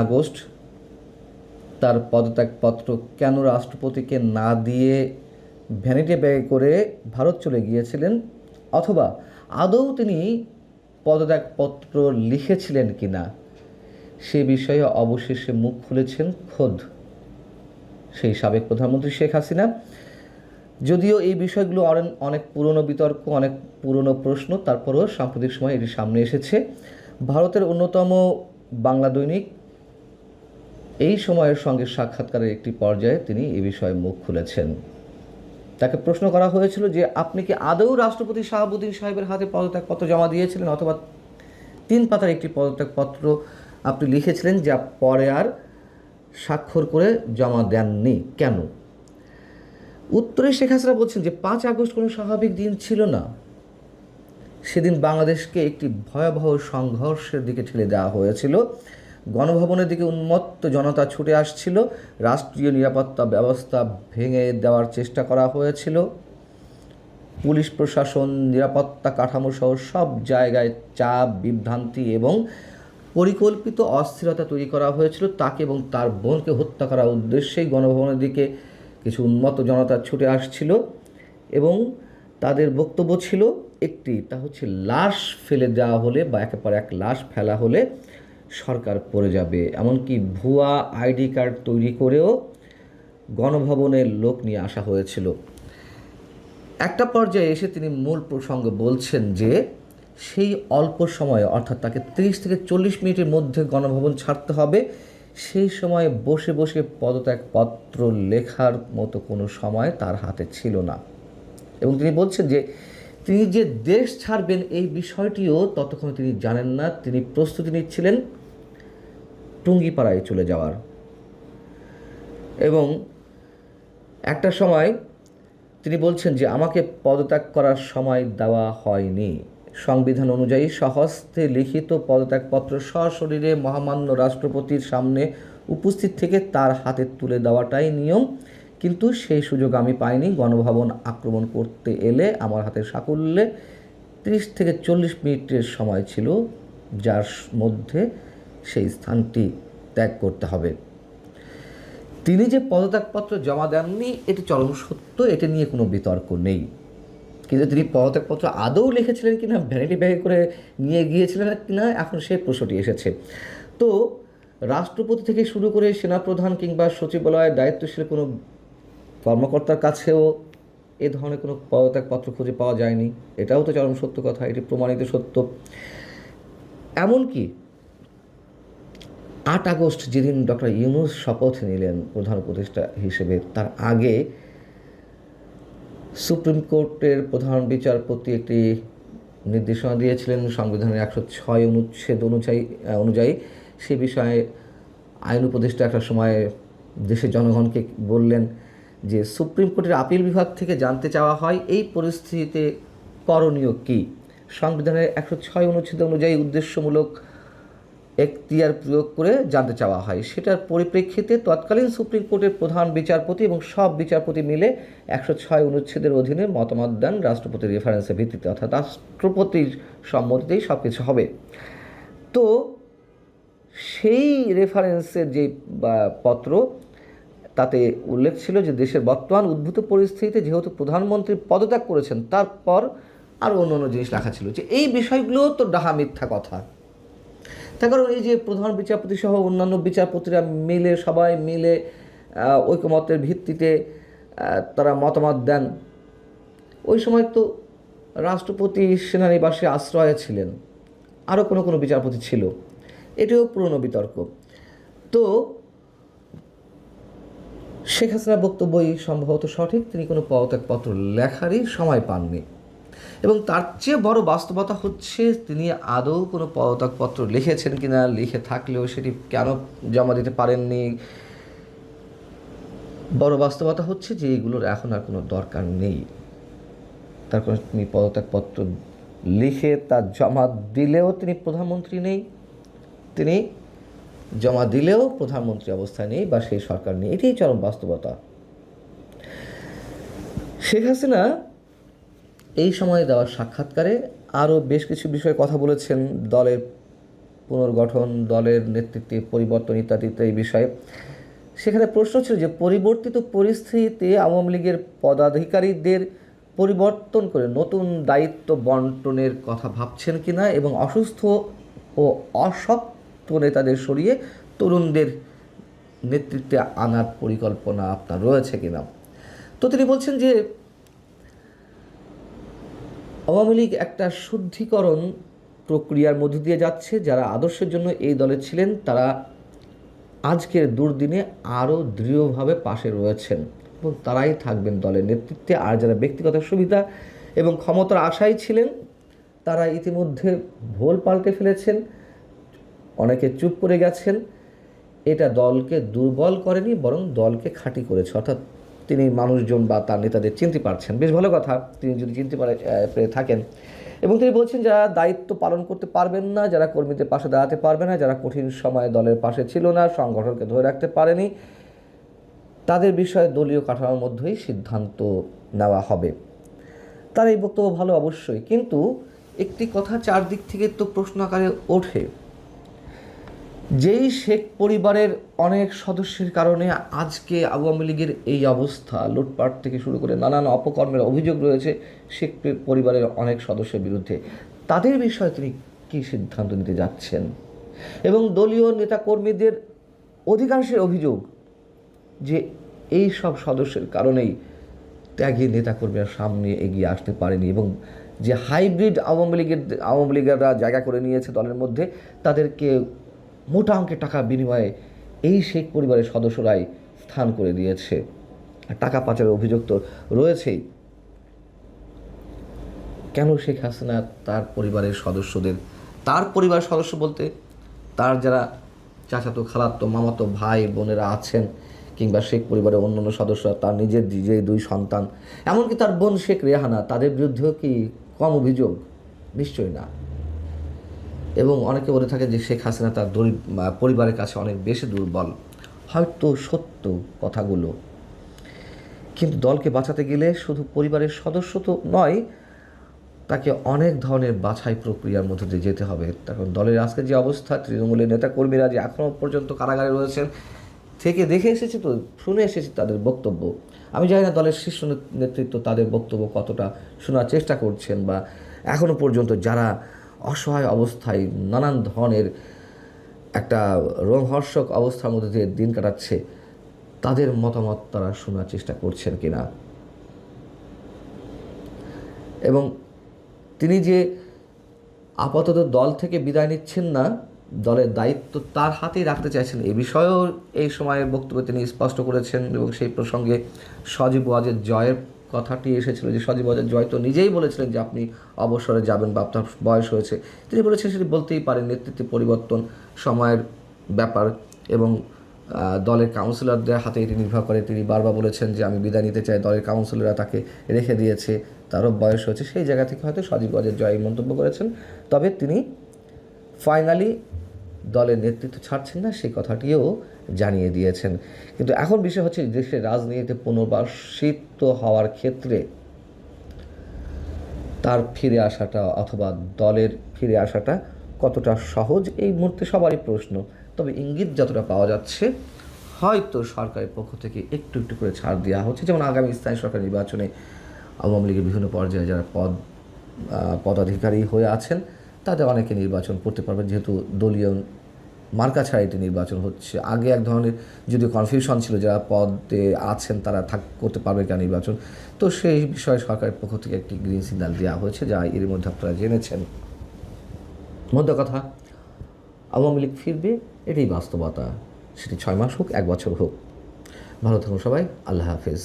August তার পদত্যাগপত্র কেন রাষ্ট্রপতিকে না দিয়ে ভ্যানিটি ব্যাগে করে ভারত চলে গিয়েছিলেন, অথবা আদৌ তিনি পদত্যাগপত্র লিখেছিলেন কিনা, সে বিষয়ে অবশেষে মুখ খুলেছেন খোদ সেই সাবেক প্রধানমন্ত্রী শেখ হাসিনা। যদিও এই বিষয়গুলো অনেক পুরনো বিতর্ক, অনেক পুরনো প্রশ্ন, তারপরেও সাম্প্রতিক সময় এটি সামনে এসেছে। ভারতের অন্যতম বাংলা দৈনিক এই সময়ের সঙ্গে সাক্ষাৎকারের একটি পর্যায়ে তিনি এ বিষয়ে মুখ খুলেছেন। তাকে প্রশ্ন করা হয়েছিল যে আপনি কি আদৌ রাষ্ট্রপতি শাহাবুদ্দিন সাহেবের হাতে পদত্যাগপত্র জমা দিয়েছিলেন, অথবা 3 পাতার একটি পদত্যাগপত্র আপনি লিখেছিলেন যা পরে আর স্বাক্ষর করে জমা দেননি, কেন? উত্তরে শেখ হাসিনা বলছেন যে 5 আগস্ট কোনো স্বাভাবিক দিন ছিল না। সেদিন বাংলাদেশকে একটি ভয়াবহ সংঘর্ষের দিকে ঠেলে দেওয়া হয়েছিল। গণভবনের দিকে উন্মত্ত জনতা ছুটে আসছিল, রাষ্ট্রীয় নিরাপত্তা ব্যবস্থা ভেঙে দেওয়ার চেষ্টা করা হয়েছিল, পুলিশ প্রশাসন, নিরাপত্তা কাঠামো সহ সব জায়গায় চাপ, বিভ্রান্তি এবং পরিকল্পিত অস্থিরতা তৈরি করা হয়েছিল। তাকে এবং তার বোনকে হত্যা করার উদ্দেশ্যেই গণভবনের দিকে কিছু উন্মত্ত জনতা ছুটে আসছিল এবং তাদের বক্তব্য ছিল একটি, তা হচ্ছে লাশ ফেলে দেওয়া হলে বা একের পর এক লাশ ফেলা হলে সরকার পড়ে যাবে। এমনকি ভুয়া আইডি কার্ড তৈরি করেও গণভবনের লোক নিয়ে আসা হয়েছিল। একটা পর্যায়ে এসে তিনি মূল প্রসঙ্গে বলছেন যে সেই অল্প সময়ে, অর্থাৎ তাকে 30 থেকে 40 মিনিটের মধ্যে গণভবন ছাড়তে হবে, সেই সময়ে বসে বসে পদত্যাগপত্র লেখার মতো কোনো সময় তার হাতে ছিল না। এবং তিনি বলছেন যে তিনি যে দেশ ছাড়বেন এই বিষয়টিও ততক্ষণ তিনি জানেন না। তিনি প্রস্তুতি নিচ্ছিলেন টুঙ্গিপাড়ায় চলে যাওয়ার। এবং একটা সময় তিনি বলছেন যে আমাকে পদত্যাগ করার সময় দেওয়া হয়নি। সংবিধান অনুযায়ী স্বহস্তে লিখিত পদত্যাগপত্র সশরীরে মহামান্য রাষ্ট্রপতির সামনে উপস্থিত থেকে তার হাতে তুলে দেওয়াটাই নিয়ম, কিন্তু সেই সুযোগ আমি পাইনি। গণভবন আক্রমণ করতে এলে আমার হাতের সাকুল্যে 30 থেকে 40 মিনিটের সময় ছিল, যার মধ্যে সেই স্থানটি ত্যাগ করতে হবে। তিনি যে পদত্যাগপত্র জমা দেননি এটি চরম সত্য, এটি নিয়ে কোনো বিতর্ক নেই। কিন্তু তিনি পদত্যাগপত্র আদৌ লিখেছিলেন কিনা, ভ্যানিটি ব্যাগে করে নিয়ে গিয়েছিলেন কিনা, এখন সেই প্রশ্নটি এসেছে। তো রাষ্ট্রপতি থেকে শুরু করে সেনাপ্রধান কিংবা সচিবালয়ের দায়িত্বশীল কোনো কর্মকর্তার কাছেও এ ধরনের কোনো পদত্যাগপত্র খুঁজে পাওয়া যায়নি। এটাও তো চরম সত্য কথা, এটি প্রমাণিত সত্য। এমনকি 8 আগস্ট যেদিন ডক্টর ইউনূস শপথ নিলেন প্রধান উপদেষ্টা হিসেবে, তার আগে সুপ্রিম কোর্টের প্রধান বিচারপতি একটি নির্দেশনা দিয়েছিলেন সংবিধানের 106 অনুচ্ছেদ অনুযায়ী। সে বিষয়ে আইন উপদেষ্টা একটা সময় দেশের জনগণকে বললেন যে সুপ্রিম কোর্টের আপিল বিভাগ থেকে জানতে চাওয়া হয় এই পরিস্থিতিতে করণীয় কী। সংবিধানের 106 অনুচ্ছেদ অনুযায়ী উদ্দেশ্যমূলক এখতিয়ার প্রয়োগ করে জানতে চাওয়া হয়। সেটার পরিপ্রেক্ষিতে তৎকালীন সুপ্রিম কোর্টের প্রধান বিচারপতি এবং সব বিচারপতি মিলে 106 অনুচ্ছেদের অধীনে মতামত দেন রাষ্ট্রপতির রেফারেন্সের ভিত্তিতে, অর্থাৎ রাষ্ট্রপতির সম্মতিতেই সব কিছু হবে। তো সেই রেফারেন্সের যে পত্র, তাতে উল্লেখ ছিল যে দেশের বর্তমান উদ্ভূত পরিস্থিতিতে যেহেতু প্রধানমন্ত্রী পদত্যাগ করেছেন, তারপর আরও অন্য জিনিস লেখা ছিল যে এই বিষয়গুলো তো ডাহা মিথ্যা কথা। তার কারণ এই যে প্রধান বিচারপতি সহ অন্যান্য বিচারপতিরা মিলে, সবাই মিলে ঐকমত্যের ভিত্তিতে তারা মতামত দেন। ওই সময় তো রাষ্ট্রপতি সেনানিবাসে আশ্রয়ে ছিলেন, আরও কোনো বিচারপতি ছিল, এটিও পুরনো বিতর্ক। তো শেখ হাসিনার বক্তব্যই সম্ভবত সঠিক, তিনি কোনো পদত্যাগপত্র লেখারই সময় পাননি। এবং তার চেয়ে বড় বাস্তবতা হচ্ছে তিনি আদৌ কোনো পদত্যাগপত্র লিখেছেন কিনা, লিখে থাকলেও সেটি কেন জমা দিতে পারেননি। বড় বাস্তবতা হচ্ছে যে এইগুলোর এখন আর কোনো দরকার নেই। তার কারণ তিনি পদত্যাগপত্র লিখে তা জমা দিলেও তিনি প্রধানমন্ত্রী নেই, তিনি জমা দিলেও প্রধানমন্ত্রী অবস্থায় নেই বা সেই সরকার নেই, এটাই চরম বাস্তবতা। শেখ হাসিনা এই সময়ে দেওয়া সাক্ষাৎকারে আরও বেশ কিছু বিষয়ে কথা বলেছেন। দলের পুনর্গঠন, দলের নেতৃত্বে পরিবর্তন ইত্যাদি এই বিষয়ে। সেখানে প্রশ্ন ছিল যে পরিবর্তিত পরিস্থিতিতে আওয়ামী লীগের পদাধিকারীদের পরিবর্তন করে নতুন দায়িত্ব বন্টনের কথা ভাবছেন কিনা এবং অসুস্থ ও অশক্ত নেতাদের সরিয়ে তরুণদের নেতৃত্বে আনার পরিকল্পনা আপনার রয়েছে কিনা। তো তিনি বলছেন যে আওয়ামী লীগ একটা শুদ্ধিকরণ প্রক্রিয়ার মধ্য দিয়ে যাচ্ছে। যারা আদর্শের জন্য এই দলে ছিলেন তারা আজকের দুর্দিনে আরও দৃঢ়ভাবে পাশে রয়েছেন এবং তারাই থাকবেন দলের নেতৃত্বে। আর যারা ব্যক্তিগত সুবিধা এবং ক্ষমতার আশায় ছিলেন তারা ইতিমধ্যে ভোল পাল্টে ফেলেছেন, অনেকে চুপ করে গেছেন। এটা দলকে দুর্বল করেনি, বরং দলকে খাঁটি করেছে। অর্থাৎ তিনি মানুষজন বা তার নেতাদের চিনতে পারছেন, বেশ ভালো কথা তিনি যদি চিনতে পেরে থাকেন। এবং তিনি বলছেন যারা দায়িত্ব পালন করতে পারবেন না, যারা কর্মীদের পাশে দাঁড়াতে পারবে না, যারা কঠিন সময়ে দলের পাশে ছিল না, সংগঠনকে ধরে রাখতে পারেনি, তাদের বিষয়ে দলীয় কাঠামোর মধ্যেই সিদ্ধান্ত নেওয়া হবে। তার এই বক্তব্য ভালো অবশ্যই, কিন্তু একটি কথা চারদিক থেকে তো প্রশ্ন আকারে ওঠে। যেই শেখ পরিবারের অনেক সদস্যের কারণে আজকে আওয়ামী লীগের এই অবস্থা, লুটপাট থেকে শুরু করে নানান অপকর্মের অভিযোগ রয়েছে শেখ পরিবারের অনেক সদস্যের বিরুদ্ধে, তাদের বিষয়ে তিনি কী সিদ্ধান্ত নিতে যাচ্ছেন? এবং দলীয় নেতাকর্মীদের অধিকাংশের অভিযোগ যে এই সব সদস্যের কারণেই ত্যাগী নেতাকর্মীরা সামনে এগিয়ে আসতে পারেনি এবং যে হাইব্রিড আওয়ামী লীগেরা জায়গা করে নিয়েছে দলের মধ্যে, তাদেরকে মোটা অঙ্কের টাকা বিনিময়ে এই শেখ পরিবারের সদস্যরাই স্থান করে দিয়েছে। আর টাকা পাচারের অভিযোগ তো রয়েছেই। কেন শেখ হাসিনা তার পরিবারের সদস্যদের, তার পরিবারের সদস্য বলতে তার যারা চাচাতো, খালাতো, মামাতো ভাই বোনেরা আছেন, কিংবা শেখ পরিবারের অন্যান্য সদস্যরা, তার নিজের যে দুই সন্তান, এমনকি তার বোন শেখ রেহানা, তাদের বিরুদ্ধেও কি কম অভিযোগ? নিশ্চয়ই না। এবং অনেকে বলে থাকে যে শেখ হাসিনা তার পরিবারের কাছে অনেক বেশি দুর্বল। হয়তো সত্য কথাগুলো, কিন্তু দলকে বাঁচাতে গেলে শুধু পরিবারের সদস্য তো নয়, তাকে অনেক ধরনের বাছাই প্রক্রিয়ার মধ্যে দিয়ে যেতে হবে। তখন দলের আজকে যে অবস্থা, তৃণমূলের নেতাকর্মীরা যে এখনও পর্যন্ত কারাগারে রয়েছেন, থেকে দেখে এসেছি, তো শুনে এসেছি তাদের বক্তব্য। আমি জানি না দলের শীর্ষ নেতৃত্ব তাদের বক্তব্য কতটা শোনার চেষ্টা করছেন, বা এখনও পর্যন্ত যারা অসহায় অবস্থায় নানান ধরনের একটা রোমহর্ষক অবস্থার মধ্যে দিয়ে দিন কাটাচ্ছে, তাদের মতামত তারা শোনার চেষ্টা করছেন কিনা। এবং তিনি যে আপাতত দল থেকে বিদায় নিচ্ছেন না, দলের দায়িত্ব তার হাতেই রাখতে চাইছেন, এ বিষয়েও এই সময়ের বক্তব্যে তিনি স্পষ্ট করেছেন। এবং সেই প্রসঙ্গে সজীব ওয়াজেদ জয়ের কথাটি এসেছিল যে সজীব ওয়াজেদ জয় তো নিজেই বলেছিলেন যে আপনি অবসরে যাবেন বা আপনার বয়স হয়েছে। তিনি বলেছেন সেটি বলতেই পারেন, নেতৃত্বে পরিবর্তন সময়ের ব্যাপার এবং দলের কাউন্সিলরদের হাতে এটি নির্ভর করে। তিনি বারবার বলেছেন যে আমি বিদায় নিতে চাই, দলের কাউন্সিলররা তাকে রেখে দিয়েছে, তারও বয়স হয়েছে। সেই জায়গা থেকে হয়তো সজীব ওয়াজেদ জয় মন্তব্য করেছেন। তবে তিনি ফাইনালি দলের নেতৃত্ব ছাড়ছেন না, সেই কথাটিও জানিয়ে দিয়েছেন। কিন্তু এখন বিষয় হচ্ছে দেশের রাজনীতিতে পুনর্বাসিত হওয়ার ক্ষেত্রে তার ফিরে আসাটা অথবা দলের ফিরে আসাটা কতটা সহজ, এই মুহূর্তে সবারই প্রশ্ন। তবে ইঙ্গিত যতটা পাওয়া যাচ্ছে, হয়তো সরকারের পক্ষ থেকে একটু একটু করে ছাড় দেওয়া হচ্ছে। যেমন আগামী স্থায়ী সরকার নির্বাচনে আওয়ামী লীগের বিভিন্ন পর্যায়ে যারা পদাধিকারী হয়ে আছেন, তাদের অনেকে নির্বাচন করতে পারবে, যেহেতু দলীয় মার্কা ছাড়া এটি নির্বাচন হচ্ছে। আগে এক ধরনের যদি কনফিউশন ছিল যারা পদে আছেন তারা করতে পারবে কেন নির্বাচন, তো সেই বিষয়ে সরকারের পক্ষ থেকে একটি গ্রিন সিগন্যাল দেওয়া হয়েছে, যা এর মধ্যে আপনারা জেনেছেন। মধ্য কথা, আওয়ামী লীগ ফিরবে, এটাই বাস্তবতা। সেটি 6 মাস হোক, 1 বছর হোক। ভালো থাকুন সবাই, আল্লাহ হাফেজ।